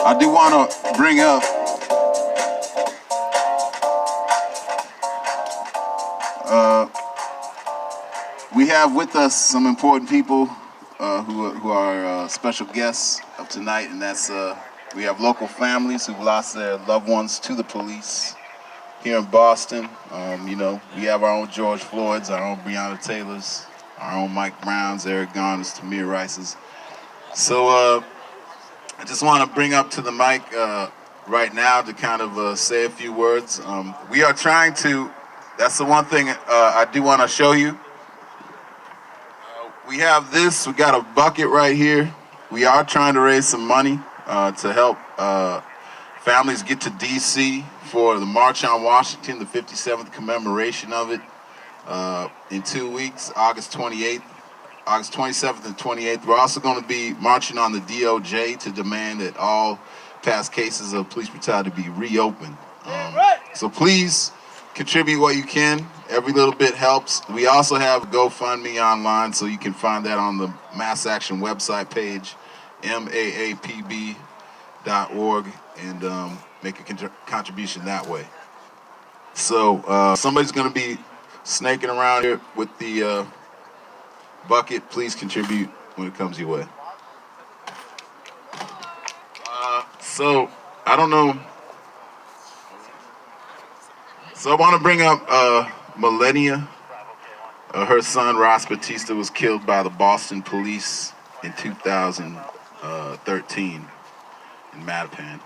I do want to bring up uh, we have with us some important people who are special guests of tonight, and that's we have local families who've lost their loved ones to the police here in Boston. We have our own George Floyds, our own Breonna Taylors, our own Mike Browns, Eric Garners, Tamir Rices. So I just want to bring up to the mic right now to kind of say a few words. We are trying to, that's the one thing I do want to show you. We have this, we got a bucket right here. We are trying to raise some money to help families get to D.C. for the March on Washington, the 57th commemoration of it in 2 weeks, August 28th. August 27th and 28th. We're also going to be marching on the DOJ to demand that all past cases of police brutality be reopened. So please contribute what you can. Every little bit helps. We also have GoFundMe online, so you can find that on the Mass Action website page, maapb.org, and make a contribution that way. So somebody's going to be snaking around here with the bucket. Please contribute when it comes your way. So I don't know. So I want to bring up Millennia. Her son Ross Batista was killed by the Boston police in 2013 in Mattapan.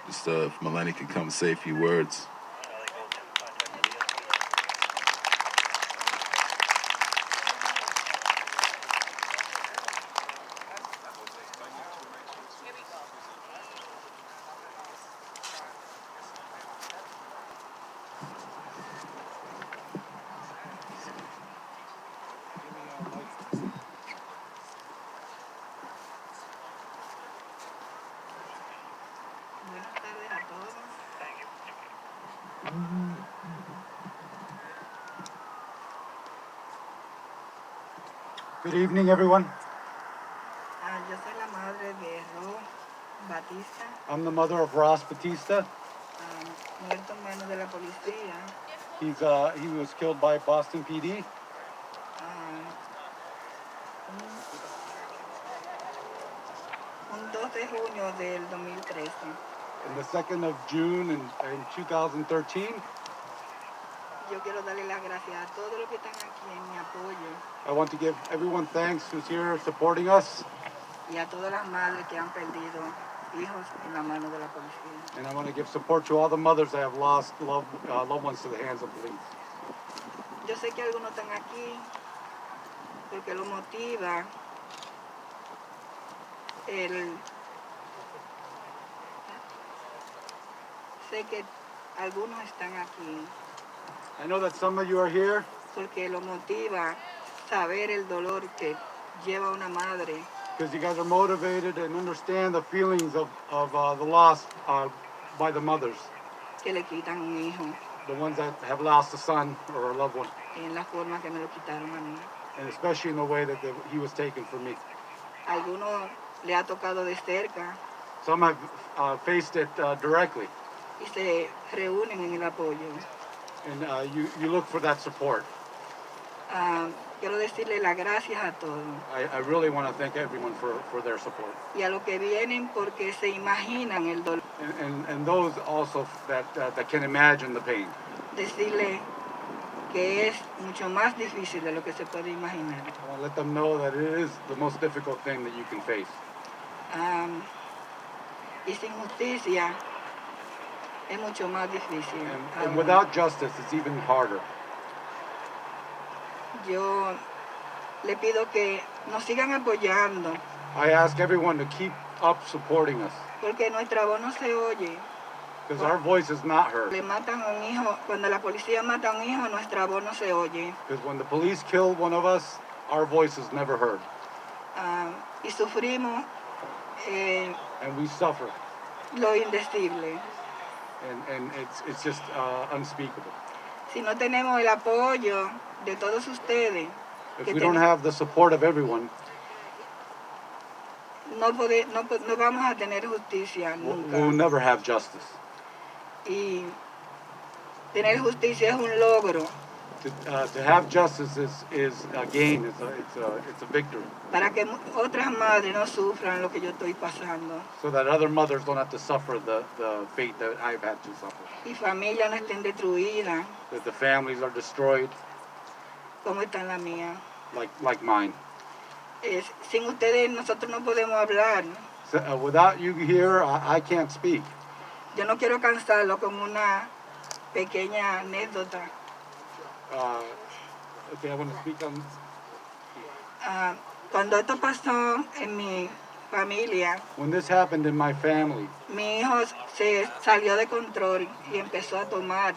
Just if Millennia could come and say a few words. Good evening, everyone. Yo soy la madre de Ro Batista, I'm the mother of Ross Batista. muerto en manos de la policía. He was killed by Boston PD. Un 2 de junio del 2013. In the 2nd of June in 2013. Yo quiero darle las gracias a todos los que están aquí en mi apoyo. I want to give everyone thanks who's here supporting us. Y a todas las madres que han perdido hijos en la mano de la policía. And I want to give support to all the mothers that have lost loved ones to the hands of police. Yo sé que algunos están aquí porque lo motiva sé que algunos están aquí. I know that some of you are here porque lo motiva saber el dolor que lleva una madre. Because you guys are motivated and understand the feelings of the loss by the mothers. Que le quitan un hijo. The ones that have lost a son or a loved one. En la forma que me lo quitaron a mí. And especially in the way that he was taken from me. Algunos le ha tocado de cerca. Some have faced it directly. Y se reúnen en el apoyo. And you look for that support. Quiero decirle las gracias a todos. I really want to thank everyone for their support. Y a los que vienen porque se imaginan el dolor. And those also that can imagine the pain. Decirle que es mucho más difícil de lo que se puede imaginar. I want to let them know that it is the most difficult thing that you can face. Y sin justicia es mucho más difícil. And without justice, it's even harder. Yo le pido que nos sigan apoyando. I ask everyone to keep up supporting us. Porque nuestra voz no se oye. Because our voice is not heard. Le matan a un hijo, cuando la policía mata a un hijo, nuestra voz no se oye. Because when the police kill one of us, our voice is never heard. Y sufrimos. And we suffer. Lo indecible. And it's just unspeakable. Si no tenemos el apoyo de todos ustedes, if we don't have the support of everyone, no vamos a tener justicia nunca. We'll never have justice. Y tener justicia es un logro To have justice is a gain. It's a victory. para que otras madres no sufran lo que yo estoy pasando So that other mothers don't have to suffer the fate that I've had to suffer. y familias no estén destruidas That the families are destroyed como está la mía. like mine. Sin ustedes nosotros no podemos hablar. So, without you here, I can't speak. Yo no quiero cansarlo con una pequeña anécdota. Okay, I want to speak on. Cuando esto pasó en mi familia, When this happened in my family, mi hijo se salió de control y empezó a tomar.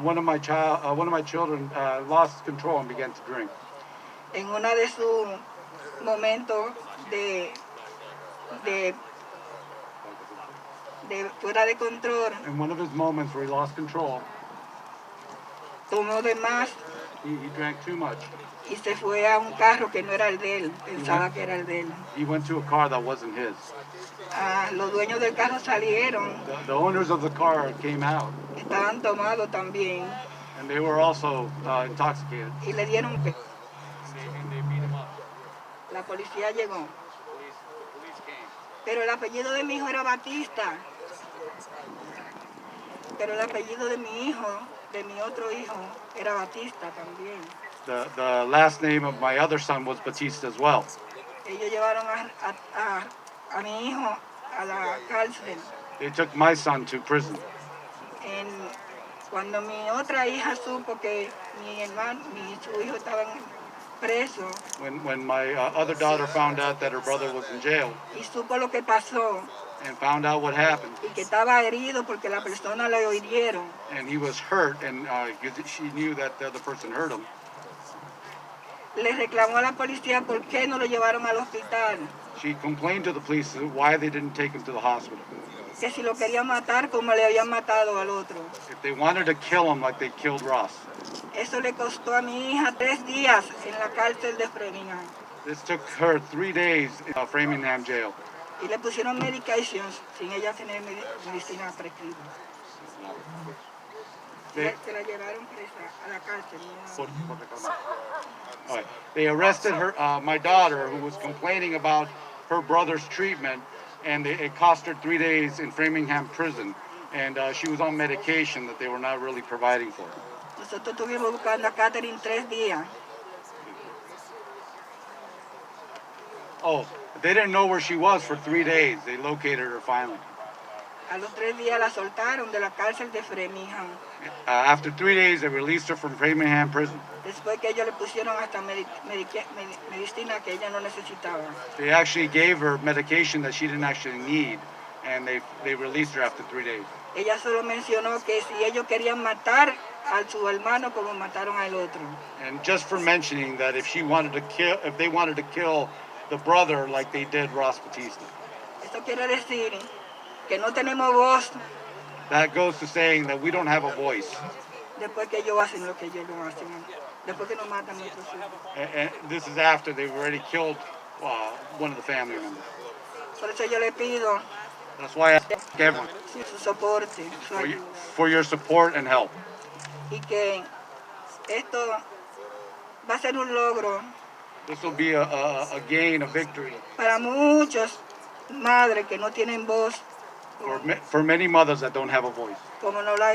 one of my children lost control and began to drink. En uno de sus momentos de fuera de control, In one of his moments where he lost control, tomó de más he drank too much. y se fue a un carro que no era el de él, pensaba que era el de él. He went to a car that wasn't his. Los dueños del carro salieron, The owners of the car came out, estaban tomados también and they were also intoxicated. y le dieron And they beat him up. La policía llegó, Police came. pero el apellido de mi hijo era Batista. Pero el apellido de mi hijo, de mi otro hijo, era Batista también. The last name of my other son was Batista as well. Ellos llevaron a mi hijo a la cárcel. They took my son to prison. Cuando mi otra hija supo que su hijo estaban preso When my other daughter found out that her brother was in jail y supo lo que pasó and found out what happened, y que estaba herido porque la persona le hirieron, and he was hurt, and she knew that the other person hurt him, le reclamó a la policía por qué no lo llevaron al hospital, she complained to the police why they didn't take him to the hospital. que si lo querían matar como le habían matado al otro. If they wanted to kill him like they killed Ross. Eso le costó a mi hija 3 días en la cárcel de Framingham. This took her 3 days in Framingham jail. Y le pusieron medications sin ella tener medicina prescrita. Se la llevaron presa a la cárcel. All right. They arrested her, my daughter, who was complaining about her brother's treatment, and it cost her 3 days in Framingham prison. And she was on medication that they were not really providing for her. Nosotros estuvimos buscando a Catherine 3 días. Oh, they didn't know where she was for 3 days. They located her finally. A los 3 días la soltaron de la cárcel de Framingham. After 3 days, they released her from Framingham prison. Después que ellos le pusieron hasta medicina que ella no necesitaba. They actually gave her medication that she didn't actually need, and they released her after 3 days. Ella solo mencionó que si ellos querían matar a su hermano como mataron al otro. And just for mentioning that if they wanted to kill the brother like they did Ross Batista. Esto quiere decir que no tenemos voz That goes to saying that we don't have a voice. después que ellos hacen lo que ellos lo hacen. Después que nos matan a nuestros hijos. And this is after they've already killed one of the family members. Por eso yo le pido That's why I ask everyone su soporte, su ayuda. for your support and help. Y que esto va a ser un logro This will be a gain, a victory para muchas madres que no tienen voz for many mothers that don't have a voice, como no la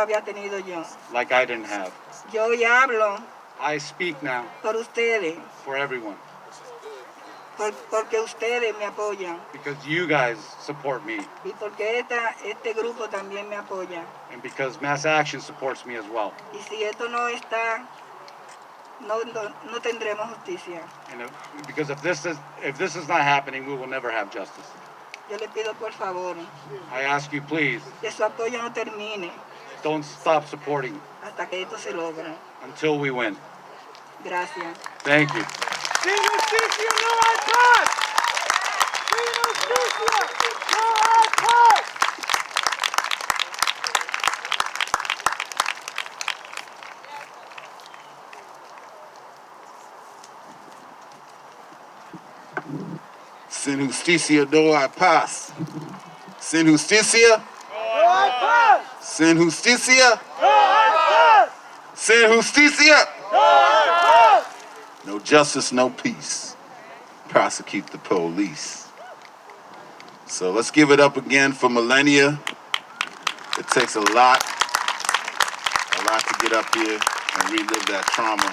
había tenido yo. like I didn't have. Yo hoy hablo I speak now por ustedes, for everyone porque ustedes me apoyan because you guys support me y porque este grupo también me apoya. and because Mass Action supports me as well. Y si esto no está, no tendremos justicia. And because if this is not happening, we will never have justice. Yo le pido por favor I ask you, please, que su apoyo no termine don't stop supporting hasta que esto se logre. until we win. Gracias. Thank you. Sin justicia no hay paz. Sin justicia no hay paz. Sin justicia no hay paz. Sin justicia. Sin justicia. Sin justicia. No justice, no peace. Prosecute the police. So let's give it up again for Millennia. It takes a lot to get up here and relive that trauma.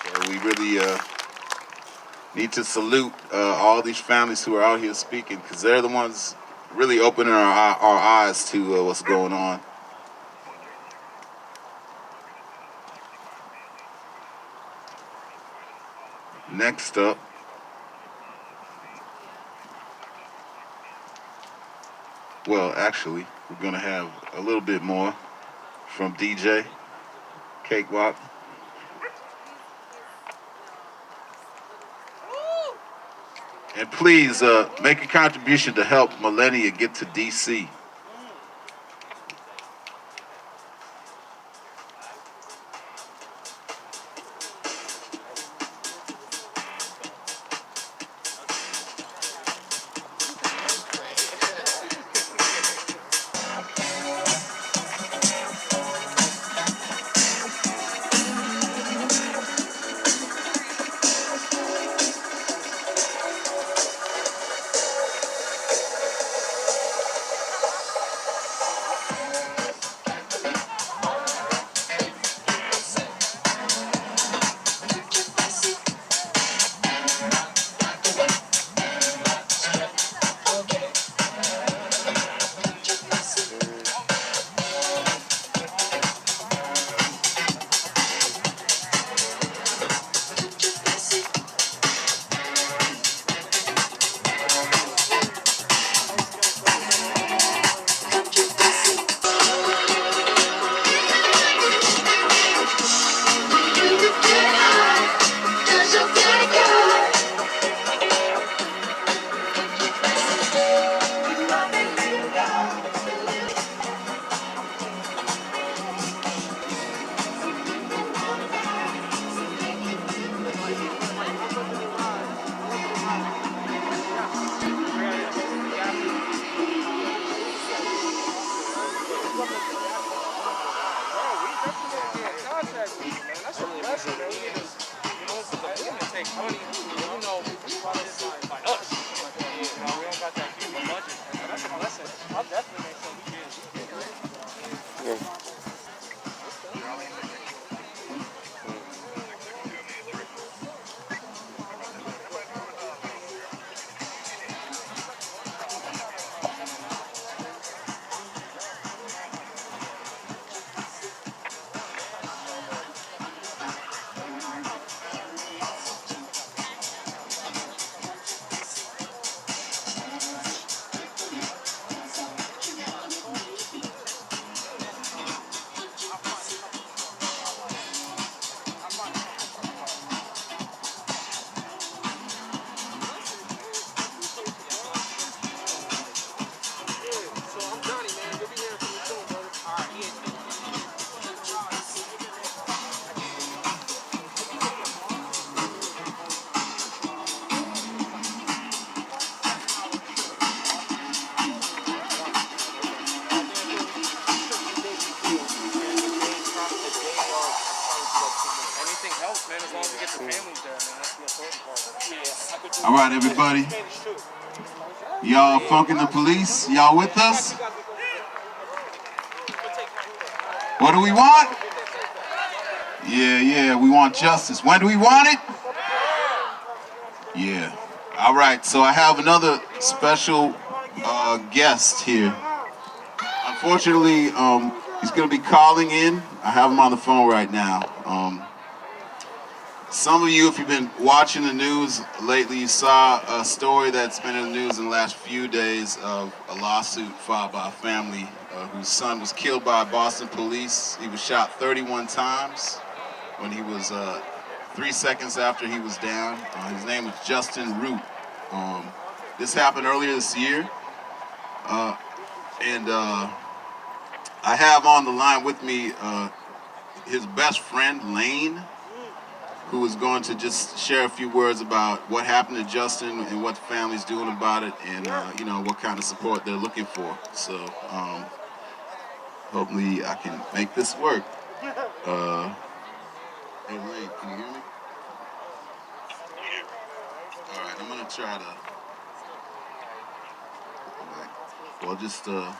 So we really need to salute all these families who are out here speaking, because they're the ones really opening our eyes to what's going on. Next up, well, actually, we're going to have a little bit more from DJ Cakewalk. And please make a contribution to help Millennia get to DC. All right, everybody. Y'all funking the police? Y'all with us? What do we want? Yeah, we want justice. When do we want it? Yeah. All right, so I have another special guest here. Unfortunately, he's going to be calling in. I have him on the phone right now. Some of you, if you've been watching the news lately, you saw a story that's been in the news in the last few days of a lawsuit filed by a family whose son was killed by Boston police. He was shot 31 times when he was 3 seconds after he was down. His name was Justin Root. This happened earlier this year. And I have on the line with me his best friend, Lane, who is going to just share a few words about what happened to Justin and what the family's doing about it, and you know, what kind of support they're looking for. So hopefully I can make this work. Hey Lane, can you hear me? All right, I'm gonna try to. Well, just yeah.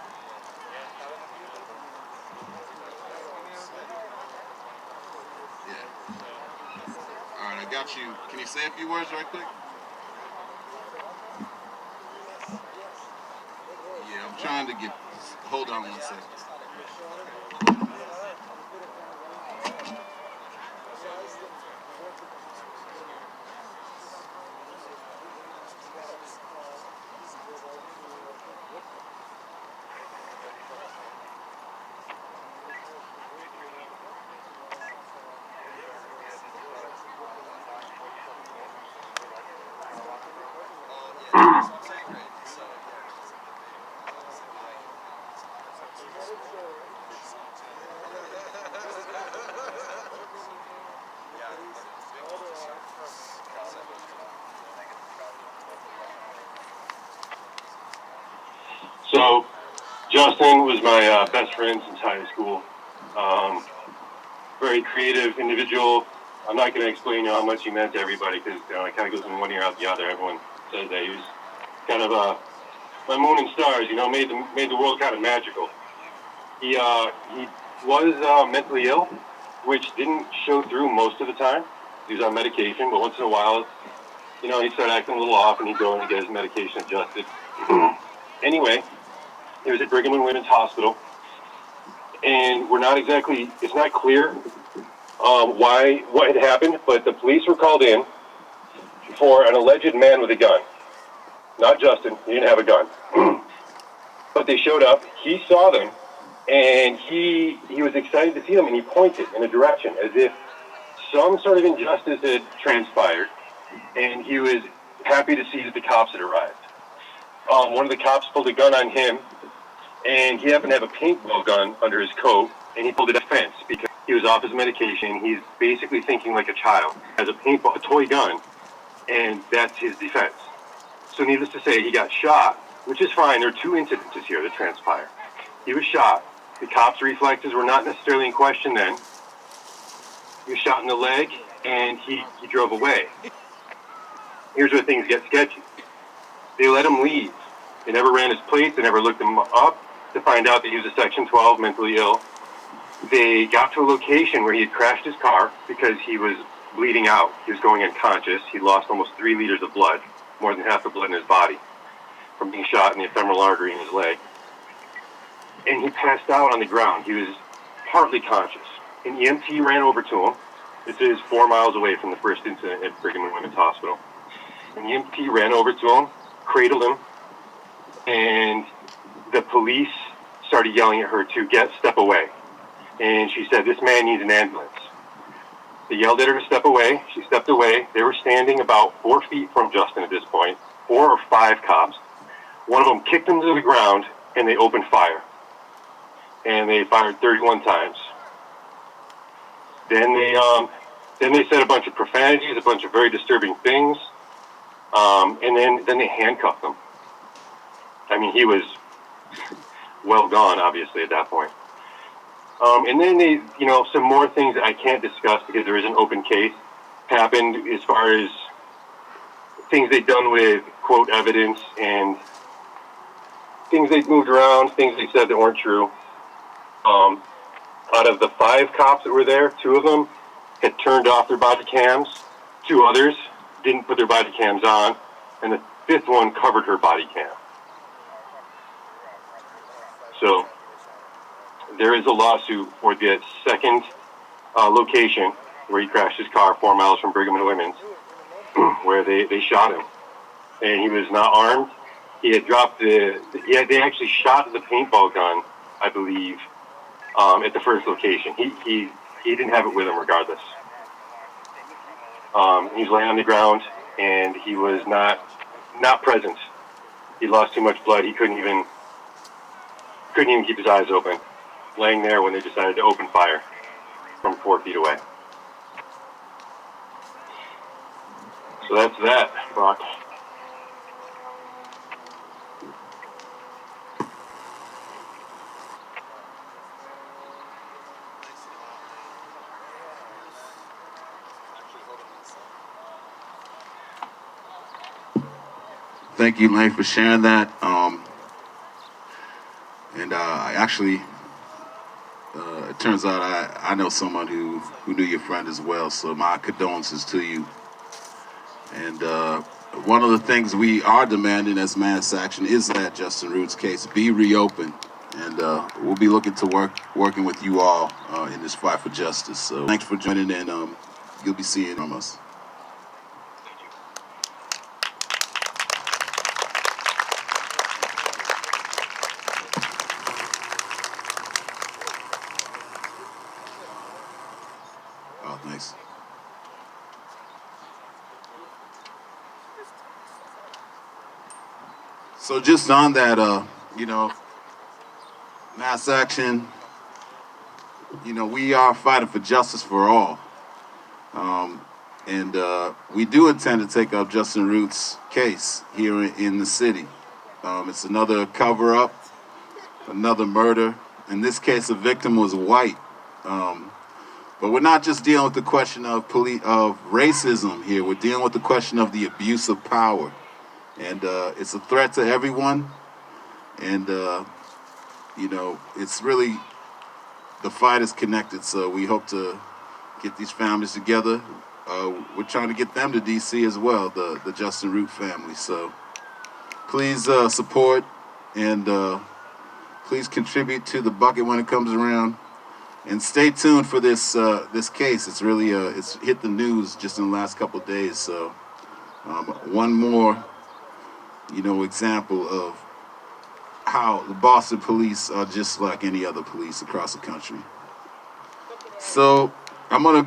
All right, I got you. Can you say a few words right quick? Yeah, I'm trying to get. Hold on 1 second. So, Justin was my best friend since high school. Very creative individual. I'm not going to explain how much he meant to everybody because it kind of goes in one ear out the other. Everyone says that he was kind of my moon and stars. You know, made the world kind of magical. He was mentally ill, which didn't show through most of the time. He was on medication, but once in a while, you know, he'd start acting a little off, and he'd go in and get his medication adjusted. Anyway. He was at Brigham and Women's Hospital, and it's not clear what had happened, but the police were called in for an alleged man with a gun. Not Justin, he didn't have a gun. But they showed up, he saw them, and he was excited to see them, and he pointed in a direction as if some sort of injustice had transpired, and he was happy to see that the cops had arrived. One of the cops pulled a gun on him, and he happened to have a paintball gun under his coat, and he pulled a defense because he was off his medication. He's basically thinking like a child, has a toy gun, and that's his defense. So needless to say, he got shot, which is fine. There are two incidences here that transpire. He was shot. The cops' reflexes were not necessarily in question then. He was shot in the leg, and he drove away. Here's where things get sketchy. They let him leave. They never ran his plates. They never looked him up to find out that he was a Section 12 mentally ill. They got to a location where he had crashed his car because he was bleeding out. He was going unconscious. He lost almost 3 liters of blood, more than half the blood in his body, from being shot in the ephemeral artery in his leg. And he passed out on the ground. He was partly conscious. An EMT ran over to him. This is 4 miles away from the first incident at Brigham and Women's Hospital. An EMT ran over to him, cradled him, and the police started yelling at her to step away. And she said, "This man needs an ambulance." They yelled at her to step away. She stepped away. They were standing about 4 feet from Justin at this point, 4 or 5 cops. One of them kicked him to the ground, and they opened fire. And they fired 31 times. Then they said a bunch of profanities, a bunch of very disturbing things, and then they handcuffed him. I mean, he was well gone, obviously, at that point. And then some more things that I can't discuss because there is an open case happened as far as things they'd done with, quote, evidence and things they'd moved around, things they said that weren't true. Out of the 5 cops that were there, 2 of them had turned off their body cams. 2 others didn't put their body cams on, and the 5th one covered her body cam. So there is a lawsuit for the second location where he crashed his car 4 miles from Brigham and Women's, where they shot him. And he was not armed. He had dropped they actually shot the paintball gun, I believe, at the first location. He didn't have it with him regardless. He was laying on the ground, and he was not present. He lost too much blood. He couldn't even keep his eyes open, laying there when they decided to open fire from 4 feet away. So that's that, Brock. Thank you, Lane, for sharing that. I actually, it turns out I know someone who knew your friend as well. So my condolences to you. And one of the things we are demanding as mass action is that Justin Root's case be reopened. And we'll be looking to working with you all in this fight for justice. So thanks for joining, and you'll be seeing from us. Oh, thanks. So just on that, mass action, we are fighting for justice for all. And we do intend to take up Justin Root's case here in the city. It's another cover-up, another murder. In this case, the victim was white. But we're not just dealing with the question of racism here. We're dealing with the question of the abuse of power. And it's a threat to everyone. And, it's really, the fight is connected. So we hope to get these families together. We're trying to get them to D.C. as well, the Justin Root family. So please support and please contribute to the bucket when it comes around. And stay tuned for this case. It's really it's hit the news just in the last couple of days. So one more, example of how the Boston police are just like any other police across the country. So I'm gonna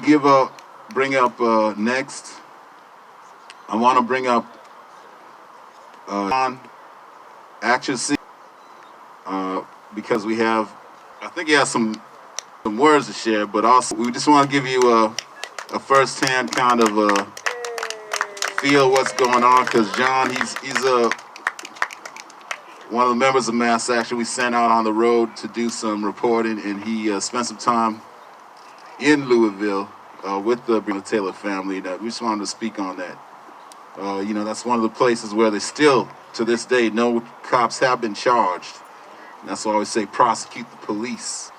bring up next. I want to bring up Ronan, actually, because I think he has some words to share, but also we just want to give you a first-hand kind of feel what's going on, because John, he's one of the members of Mass Action we sent out on the road to do some reporting, and he spent some time in Louisville with the Breonna Taylor family. That we just wanted to speak on that. That's one of the places where they still, to this day, no cops have been charged. And that's why I always say prosecute the police.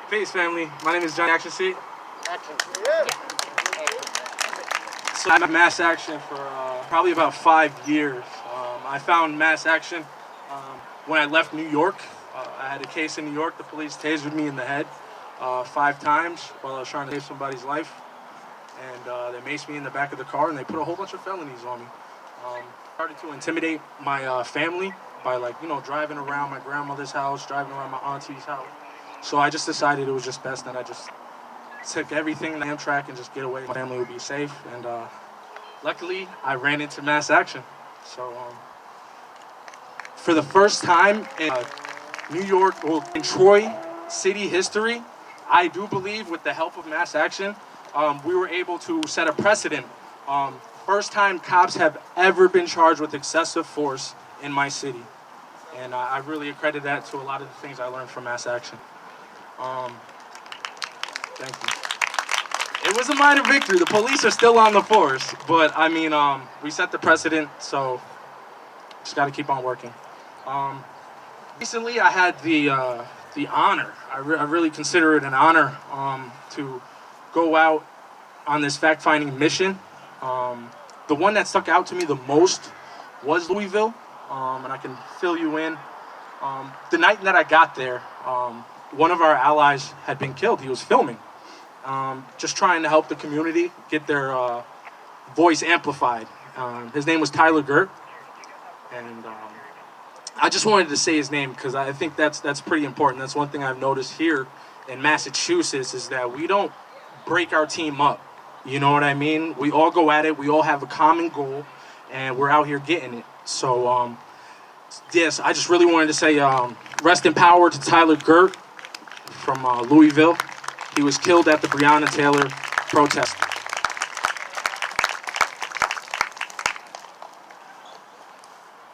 Peace, family. My name is John Action Seat. So I'm at Mass Action for probably about 5 years. I found Mass Action when I left New York. I had a case in New York. The police tasered me in the head 5 times while I was trying to save somebody's life. And they maced me in the back of the car, and they put a whole bunch of felonies on me. Started to intimidate my family by, driving around my grandmother's house, driving around my auntie's house. So I just decided it was just best that I just took everything in the Amtrak and just get away. My family would be safe. And luckily, I ran into Mass Action. So for the first time in New York, or in Troy city history, I do believe with the help of Mass Action, we were able to set a precedent. First time cops have ever been charged with excessive force in my city. And I really accredit that to a lot of the things I learned from Mass Action. Thank you. It was a minor victory. The police are still on the force, but I mean, we set the precedent, so just got to keep on working. Recently, I had the honor. I really consider it an honor to go out on this fact-finding mission. The one that stuck out to me the most was Louisville, and I can fill you in. The night that I got there, one of our allies had been killed. He was filming, just trying to help the community get their voice amplified. His name was Tyler Gert, and I just wanted to say his name because I think that's pretty important. That's one thing I've noticed here in Massachusetts is that we don't break our team up. You know what I mean? We all go at it. We all have a common goal, and we're out here getting it. So Yes, I just really wanted to say rest in power to Tyler Gert from Louisville. He was killed at the Breonna Taylor protest.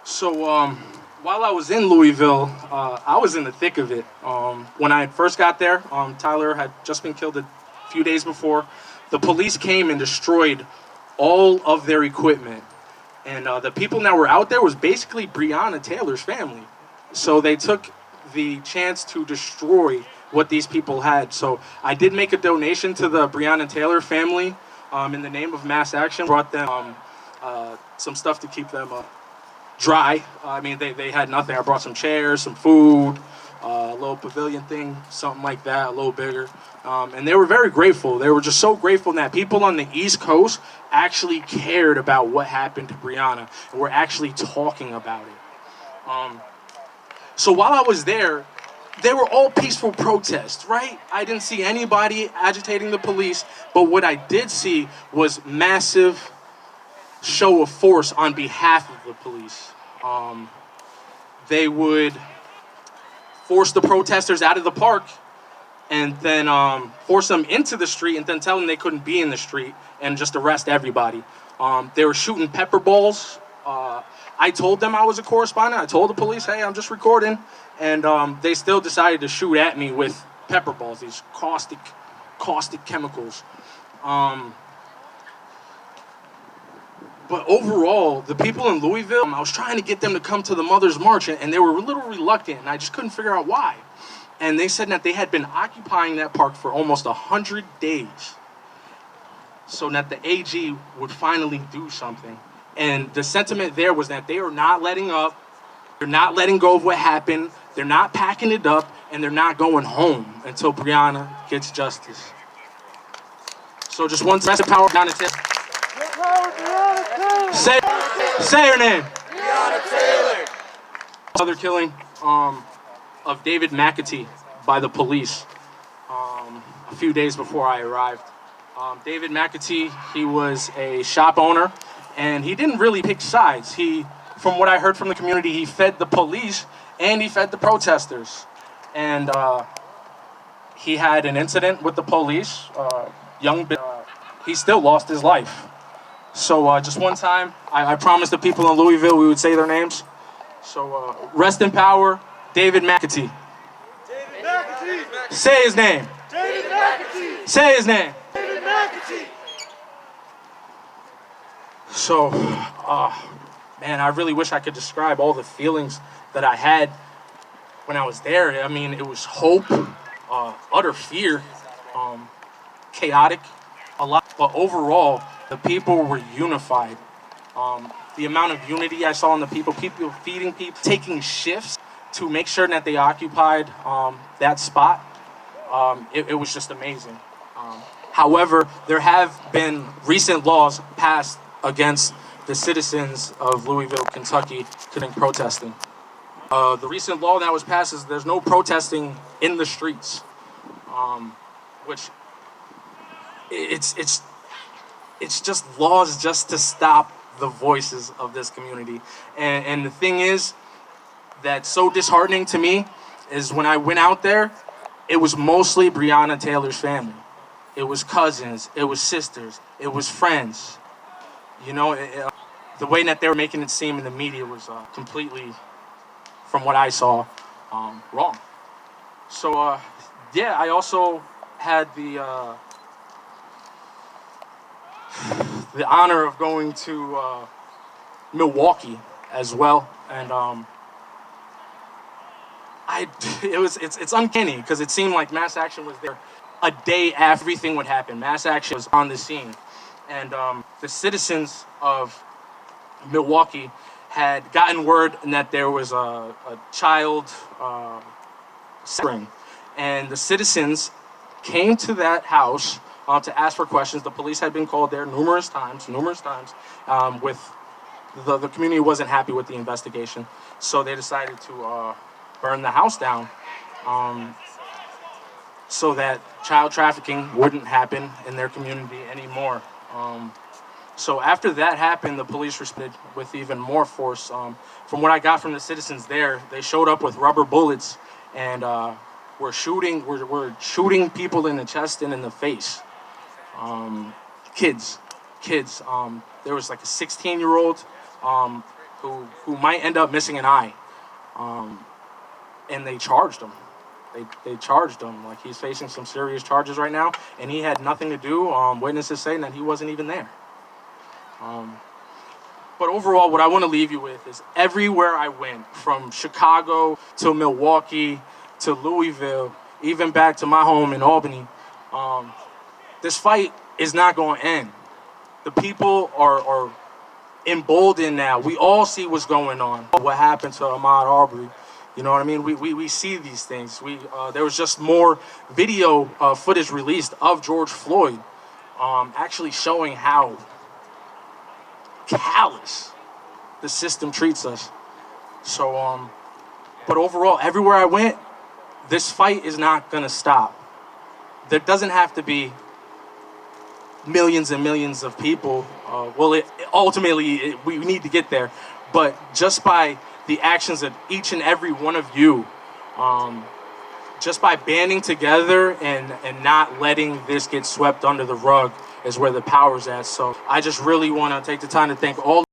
So while I was in Louisville, I was in the thick of it. When I first got there, Tyler had just been killed a few days before. The police came and destroyed all of their equipment. And the people that were out there was basically Breonna Taylor's family. So they took the chance to destroy what these people had. So I did make a donation to the Breonna Taylor family in the name of Mass Action. Brought them some stuff to keep them dry. I mean, they had nothing. I brought some chairs, some food, a little pavilion thing, something like that, a little bigger. And they were very grateful. They were just so grateful that people on the East Coast actually cared about what happened to Breonna, and were actually talking about it. So while I was there, they were all peaceful protests, right? I didn't see anybody agitating the police, but what I did see was massive show of force on behalf of the police. They would force the protesters out of the park and then force them into the street and then tell them they couldn't be in the street and just arrest everybody. They were shooting pepper balls. I told them I was a correspondent. I told the police, hey, I'm just recording. And they still decided to shoot at me with pepper balls, these caustic chemicals. But overall, the people in Louisville, I was trying to get them to come to the Mother's March, and they were a little reluctant, and I just couldn't figure out why. And they said that they had been occupying that park for almost 100 days, so that the AG would finally do something. And the sentiment there was that they are not letting up, they're not letting go of what happened, they're not packing it up, and they're not going home until Breonna gets justice. So just one rest of power, Breonna Taylor. Say her name. Breonna Taylor. Another killing of David McAtee by the police a few days before I arrived. David McAtee, he was a shop owner, and he didn't really pick sides. From what I heard from the community, he fed the police and he fed the protesters. And he had an incident with the police. He still lost his life. So just one time, I promised the people in Louisville we would say their names. So rest in power, David McAtee. David McAtee. Say his name. David McAtee. Say his name. David McAtee. So, man, I really wish I could describe all the feelings that I had when I was there. I mean, it was hope, utter fear, chaotic, a lot. But overall, the people were unified. The amount of unity I saw in the people feeding people, taking shifts to make sure that they occupied that spot, it was just amazing. However, there have been recent laws passed against the citizens of Louisville, Kentucky, protesting. The recent law that was passed is there's no protesting in the streets, which it's just laws just to stop the voices of this community. And the thing is that's so disheartening to me is when I went out there, it was mostly Breonna Taylor's family. It was cousins, it was sisters, it was friends. You know, the way that they were making it seem in the media was completely, from what I saw, wrong. So, yeah, I also had the honor of going to Milwaukee as well, and it's uncanny because it seemed like Mass Action was there a day after everything would happen. Mass Action was on the scene, and the citizens of Milwaukee had gotten word that there was a child suffering, and the citizens came to that house to ask for questions. The police had been called there numerous times. With the community wasn't happy with the investigation, so they decided to burn the house down, so that child trafficking wouldn't happen in their community anymore. So after that happened, the police responded with even more force. From what I got from the citizens there, they showed up with rubber bullets and were shooting people in the chest and in the face. Kids. There was like a 16-year-old who might end up missing an eye, and they charged him. They charged him. Like, he's facing some serious charges right now, and he had nothing to do. Witnesses saying that he wasn't even there. But overall, what I want to leave you with is everywhere I went, from Chicago to Milwaukee to Louisville, even back to my home in Albany, this fight is not going to end. The people are emboldened now. We all see what's going on. What happened to Ahmaud Arbery? You know what I mean? We see these things. There was just more video footage released of George Floyd, actually showing how callous the system treats us. So, but overall, everywhere I went, this fight is not gonna stop. There doesn't have to be millions and millions of people. Ultimately, we need to get there. But just by the actions of each and every one of you, just by banding together and not letting this get swept under the rug, is where the power's at. So I just really want to take the time to thank all